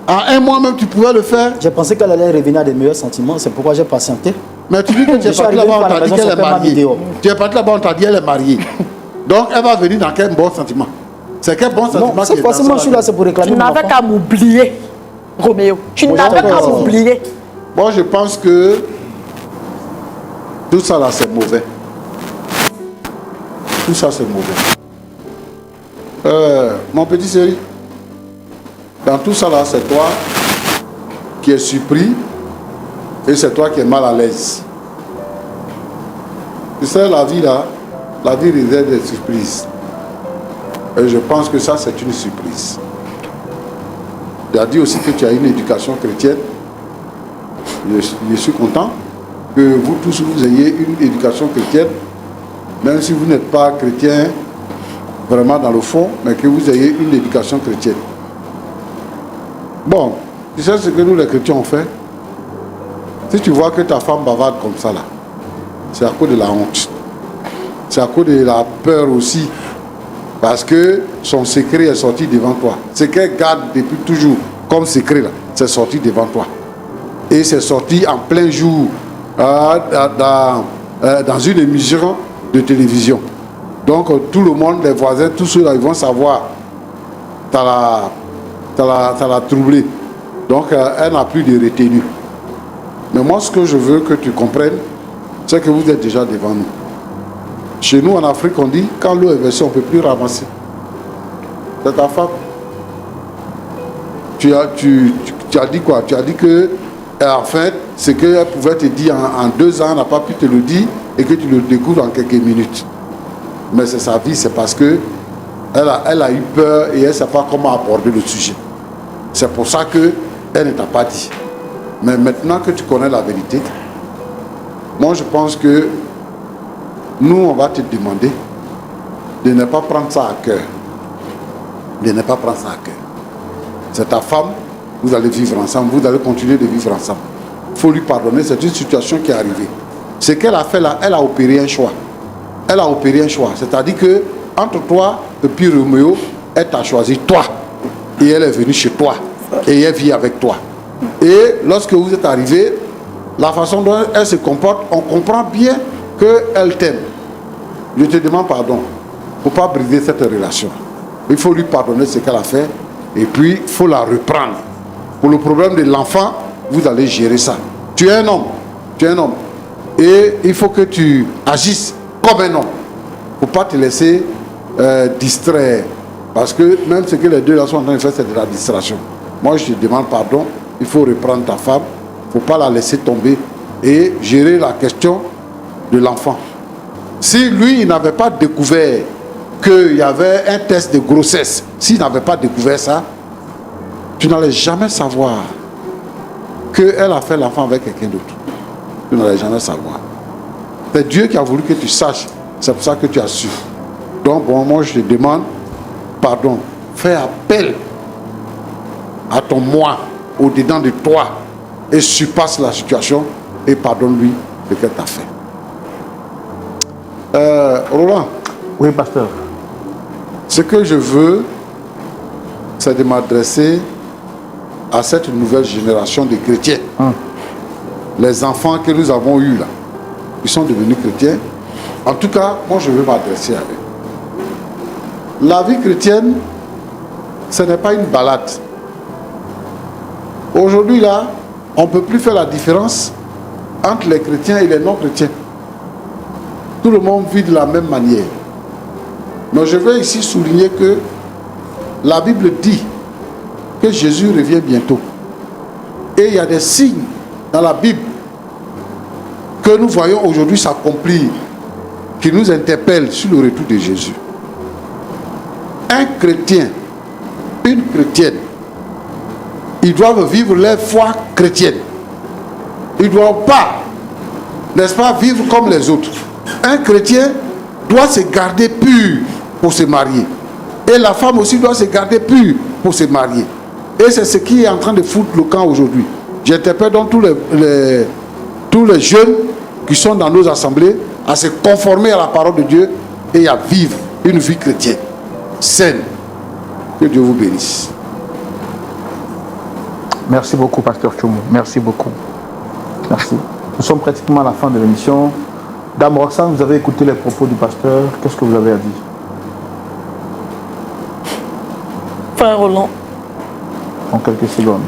À 1 mois même, tu pouvais le faire. J'ai pensé qu'elle allait revenir à des meilleurs sentiments, c'est pourquoi j'ai patienté. Mais tu dis que tu es parti là-bas, on t'a dit qu'elle est mariée. Tu es parti là-bas, on t'a dit qu'elle est mariée. Donc elle va venir dans quel bon sentiment? C'est quel bon sentiment? Non, cette fois-ci, moi je suis là, c'est pour réclamer. Tu n'avais qu'à m'oublier, Roméo. Tu n'avais qu'à m'oublier. Moi, je pense que tout ça là, c'est mauvais. Tout ça, c'est mauvais. Mon petit chéri, dans tout ça là, c'est toi qui es surpris et c'est toi qui es mal à l'aise. Tu sais, la vie là, la vie réserve des surprises. Et je pense que ça, c'est une surprise. Tu as dit aussi que tu as une éducation chrétienne. Je suis content que vous tous, vous ayez une éducation chrétienne, même si vous n'êtes pas chrétien vraiment dans le fond, mais que vous ayez une éducation chrétienne. Bon, tu sais ce que nous les chrétiens ont fait? Si tu vois que ta femme bavarde comme ça là, c'est à cause de la honte. C'est à cause de la peur aussi. Parce que son secret est sorti devant toi. Ce qu'elle garde depuis toujours comme secret là, c'est sorti devant toi. Et c'est sorti en plein jour dans une émission de télévision. Donc tout le monde, les voisins, tous ceux-là, ils vont savoir. Ça l'a troublé. Donc elle n'a plus de retenue. Mais moi, ce que je veux que tu comprennes, c'est que vous êtes déjà devant nous. Chez nous, en Afrique, on dit, quand l'eau est versée, on ne peut plus ramasser. C'est ta femme. Tu as dit quoi? Tu as dit que, en fait, ce qu'elle pouvait te dire en 2 ans, elle n'a pas pu te le dire et que tu le découvres en quelques minutes. Mais c'est sa vie, c'est parce que elle a eu peur et elle ne sait pas comment aborder le sujet. C'est pour ça qu'elle ne t'a pas dit. Mais maintenant que tu connais la vérité, moi je pense que nous, on va te demander de ne pas prendre ça à cœur. De ne pas prendre ça à cœur. C'est ta femme, vous allez vivre ensemble, vous allez continuer de vivre ensemble. Il faut lui pardonner, c'est une situation qui est arrivée. Ce qu'elle a fait là, elle a opéré un choix. Elle a opéré un choix. C'est-à-dire que entre toi et puis Roméo, elle t'a choisi toi. Et elle est venue chez toi. Et elle vit avec toi. Et lorsque vous êtes arrivés, la façon dont elle se comporte, on comprend bien qu'elle t'aime. Je te demande pardon. Il ne faut pas briser cette relation. Il faut lui pardonner ce qu'elle a fait. Et puis, il faut la reprendre. Pour le problème de l'enfant, vous allez gérer ça. Tu es un homme. Tu es un homme. Et il faut que tu agisses comme un homme. Il ne faut pas te laisser distraire. Parce que même ce que les deux là sont en train de faire, c'est de la distraction. Moi, je te demande pardon. Il faut reprendre ta femme. Il ne faut pas la laisser tomber. Et gérer la question de l'enfant. Si lui, il n'avait pas découvert qu'il y avait un test de grossesse, s'il n'avait pas découvert ça, tu n'allais jamais savoir qu'elle a fait l'enfant avec quelqu'un d'autre. Tu n'allais jamais savoir. C'est Dieu qui a voulu que tu saches. C'est pour ça que tu as su. Donc, bon, moi, je te demande pardon. Fais appel à ton moi au-dedans de toi et surpasse la situation et pardonne-lui ce qu'elle t'a fait. Roland. Oui, pasteur. Ce que je veux, c'est de m'adresser à cette nouvelle génération de chrétiens. Les enfants que nous avons eus là, ils sont devenus chrétiens. En tout cas, moi je veux m'adresser à eux. La vie chrétienne, ce n'est pas une balade. Aujourd'hui là, on ne peut plus faire la différence entre les chrétiens et les non-chrétiens. tout le monde vit de la même manière. Mais je vais ici souligner que la Bible dit que Jésus revient bientôt. Et il y a des signes dans la Bible que nous voyons aujourd'hui s'accomplir, qui nous interpellent sur le retour de Jésus. Un chrétien, une chrétienne, ils doivent vivre leur foi chrétienne. Ils ne doivent pas, n'est-ce pas, vivre comme les autres. Un chrétien doit se garder pur pour se marier. Et la femme aussi doit se garder pure pour se marier. Et c'est ce qui est en train de foutre le camp aujourd'hui. J'interpelle donc tous les jeunes qui sont dans nos assemblées à se conformer à la parole de Dieu et à vivre une vie chrétienne saine. Que Dieu vous bénisse. Merci beaucoup, Pasteur Tchoumou. Merci beaucoup. Merci. Nous sommes pratiquement à la fin de l'émission. Dame Roxane, vous avez écouté les propos du pasteur. Qu'est-ce que vous avez à dire? Frère Roland. En quelques secondes.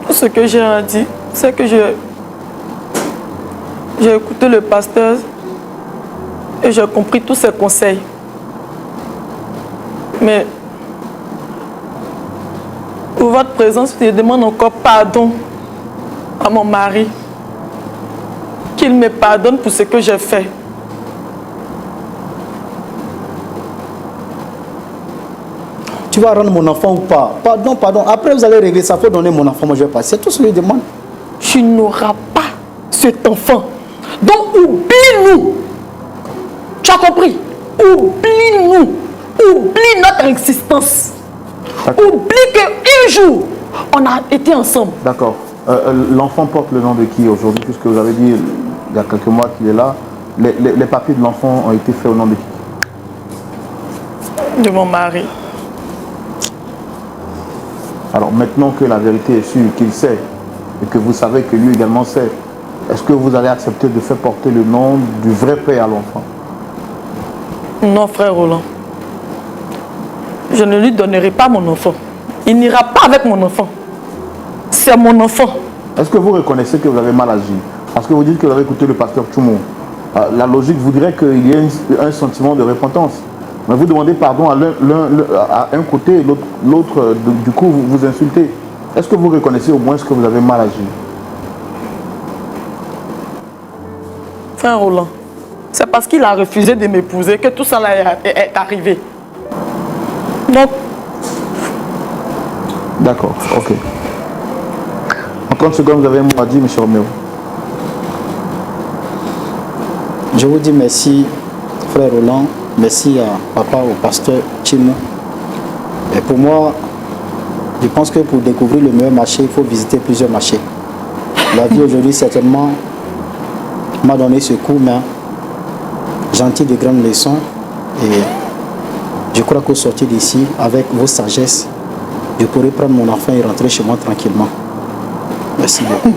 Tout ce que j'ai à dire, c'est que j'ai écouté le pasteur et j'ai compris tous ses conseils. Mais pour votre présence, je demande encore pardon à mon mari. Qu'il me pardonne pour ce que j'ai fait. Tu vas rendre mon enfant ou pas? Pardon, pardon. Après, vous allez régler ça. Il faut donner mon enfant. Moi, je vais passer. C'est tout ce que je demande. Tu n'auras pas cet enfant. Donc, oublie-nous. Tu as compris? Oublie-nous. Oublie notre existence. Oublie qu'un jour, on a été ensemble. D'accord. L'enfant porte le nom de qui aujourd'hui? Puisque vous avez dit il y a quelques mois qu'il est là. Les papiers de l'enfant ont été faits au nom de qui? De mon mari. Alors maintenant que la vérité est sûre, qu'il sait, et que vous savez que lui également sait, est-ce que vous allez accepter de faire porter le nom du vrai père à l'enfant? Non, frère Roland. Je ne lui donnerai pas mon enfant. Il n'ira pas avec mon enfant. C'est mon enfant. Est-ce que vous reconnaissez que vous avez mal agi? Parce que vous dites que vous avez écouté le pasteur Tchoumou. La logique voudrait qu'il y ait un sentiment de repentance. Mais vous demandez pardon à un côté et l'autre, du coup, vous insultez. Est-ce que vous reconnaissez au moins que vous avez mal agi? Frère Roland, c'est parce qu'il a refusé de m'épouser que tout ça là est arrivé. Donc... D'accord, ok. En 30 secondes, vous avez un mot à dire, M. Roméo. Je vous dis merci, frère Roland. Merci à papa, au pasteur Tchoumou. Et pour moi, je pense que pour découvrir le meilleur marché, il faut visiter plusieurs marchés. La vie aujourd'hui, certainement, m'a donné ce coup, mais j'en tire de grandes leçons. Et je crois qu'au sortir d'ici, avec vos sagesses, je pourrai prendre mon enfant et rentrer chez moi tranquillement. Merci beaucoup.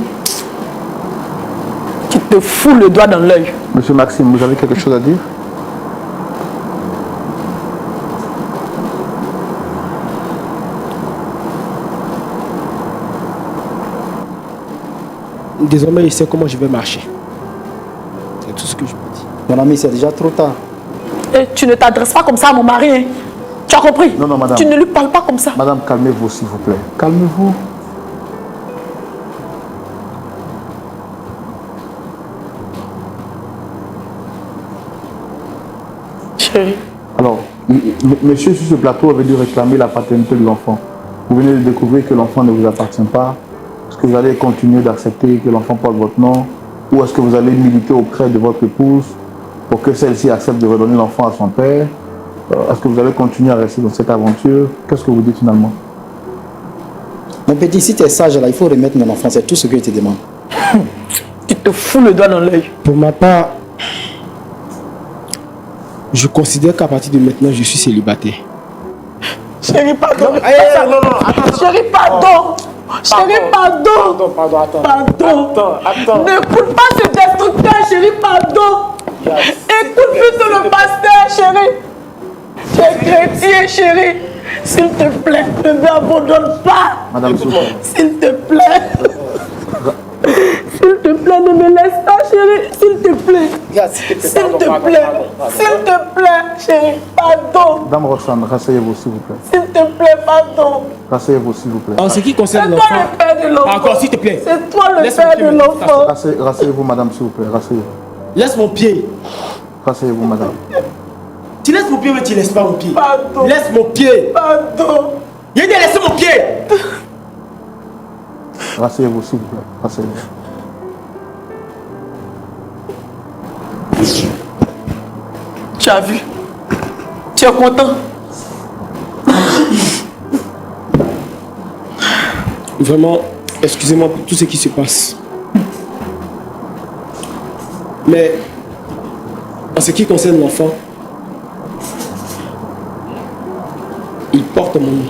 Tu te fous le doigt dans l'œil. Monsieur Maxime, vous avez quelque chose à dire? Désormais, je sais comment je vais marcher. C'est tout ce que je peux dire. Mon ami, c'est déjà trop tard. Et tu ne t'adresses pas comme ça à mon mari. Hein? Tu as compris? Non, non, madame. Tu ne lui parles pas comme ça. Madame, calmez-vous, s'il vous plaît. Calmez-vous. Chérie. Alors, monsieur sur ce plateau avait dû réclamer la paternité de l'enfant. Vous venez de découvrir que l'enfant ne vous appartient pas. Est-ce que vous allez continuer d'accepter que l'enfant porte votre nom? Ou est-ce que vous allez militer auprès de votre épouse pour que celle-ci accepte de redonner l'enfant à son père? Est-ce que vous allez continuer à rester dans cette aventure? Qu'est-ce que vous dites finalement? Mon petit, si tu es sage là, il faut remettre mon enfant. C'est tout ce que je te demande. Tu te fous le doigt dans l'œil. Pour ma part, je considère qu'à partir de maintenant, je suis célibataire. Chérie, pardon. Non, attends. Chérie, pardon. Chérie, pardon. Attends. N'écoute pas ce destructeur, chérie, pardon. Écoute plutôt le pasteur, chérie. Tu es chrétien, chérie. S'il te plaît, ne m'abandonne pas. Madame Souffle. S'il te plaît. S'il te plaît, ne me laisse pas, chérie. S'il te te plaît. Regarde, s'il te plaît. S'il te pardon, plaît. pardon. S'il te plaît, chérie. Pardon. Dame Roxane, rasseyez-vous s'il vous plaît. S'il te plaît, pardon. Rasseyez-vous s'il vous plaît. En ce qui concerne C'est toi l'enfant. le père de l'enfant. Encore, s'il te plaît. C'est toi le Laisse père mon de pied, l'enfant. Rasseyez-vous madame s'il vous plaît. Rasseyez-vous. Laisse mon pied. Rasseyez-vous madame. Tu laisses mon pied, mais tu laisses pas mon pied. Pardon. Laisse mon pied. Pardon. Il a dit laisse mon pied. Rasseyez-vous s'il vous plaît. Rasseyez-vous. Tu as vu? Tu es content? Vraiment, excusez-moi pour tout ce qui se passe. Mais en ce qui concerne l'enfant, il porte mon nom.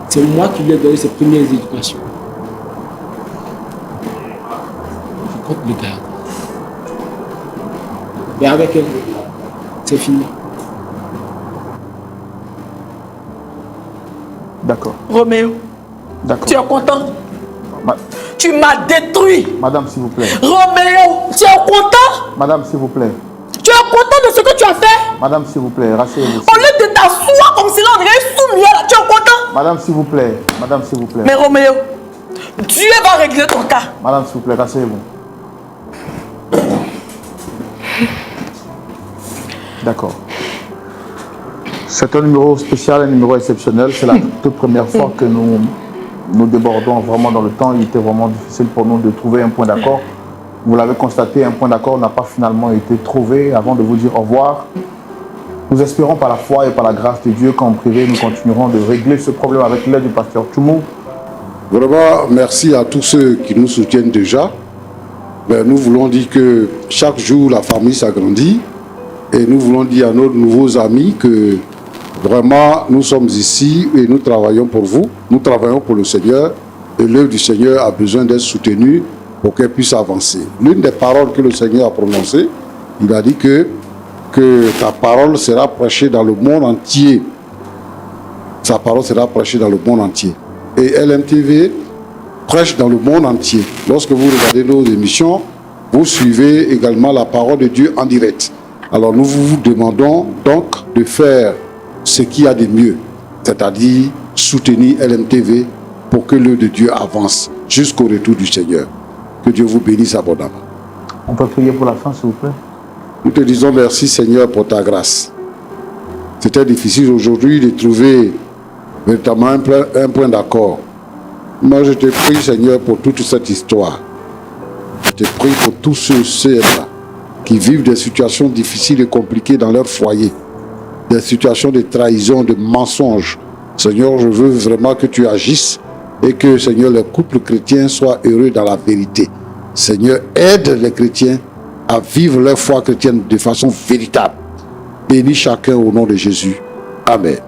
C'est moi qui lui ai donné ses premières éducations. Je compte le garder. Mais avec elle, c'est fini. D'accord. Roméo, D'accord. tu es content? Ma- Tu m'as détruit. Madame s'il vous plaît. Roméo, tu es content? Madame s'il vous plaît. Tu es content de ce que tu as fait? Madame s'il vous plaît. Rasseyez-vous. Au lieu de t'asseoir comme si l'on dirait soumis là, tu es content? Madame s'il vous plaît. Madame s'il vous plaît. Mais Roméo, Dieu va régler ton cas. Madame s'il vous plaît. Rasseyez-vous. D'accord. C'est un numéro spécial, un numéro exceptionnel. C'est la toute première fois que nous débordons vraiment dans le temps. Il était vraiment difficile pour nous de trouver un point d'accord. Vous l'avez constaté, un point d'accord n'a pas finalement été trouvé. Avant de vous dire au revoir, nous espérons par la foi et par la grâce de Dieu qu'en privé, nous continuerons de régler ce problème avec l'aide du pasteur Tchoumou. Vraiment, merci à tous ceux qui nous soutiennent déjà. Ben, nous voulons dire que chaque jour, la famille s'agrandit. Et nous voulons dire à nos nouveaux amis que vraiment, nous sommes ici et nous travaillons pour vous. Nous travaillons pour le Seigneur. Et l'œuvre du Seigneur a besoin d'être soutenue pour qu'elle puisse avancer. L'une des paroles que le Seigneur a prononcées, il a dit que ta parole sera prêchée dans le monde entier. Sa parole sera prêchée dans le monde entier. Et LMTV prêche dans le monde entier. Lorsque vous regardez nos émissions, vous suivez également la parole de Dieu en direct. Alors nous vous demandons donc de faire ce qu'il y a de mieux, c'est-à-dire soutenir LMTV pour que l'œuvre de Dieu avance jusqu'au retour du Seigneur. Que Dieu vous bénisse abondamment. On peut prier pour la fin, s'il vous plaît. Nous te disons merci Seigneur pour ta grâce. C'était difficile aujourd'hui de trouver véritablement un point d'accord. Moi je te prie Seigneur pour toute cette histoire. Je te prie pour tous ceux-là qui vivent des situations difficiles et compliquées dans leur foyer. Des situations de trahison, de mensonges. Seigneur, je veux vraiment que tu agisses et que Seigneur, les couples chrétiens soient heureux dans la vérité. Seigneur, aide les chrétiens à vivre leur foi chrétienne de façon véritable. Bénis chacun au nom de Jésus. Amen.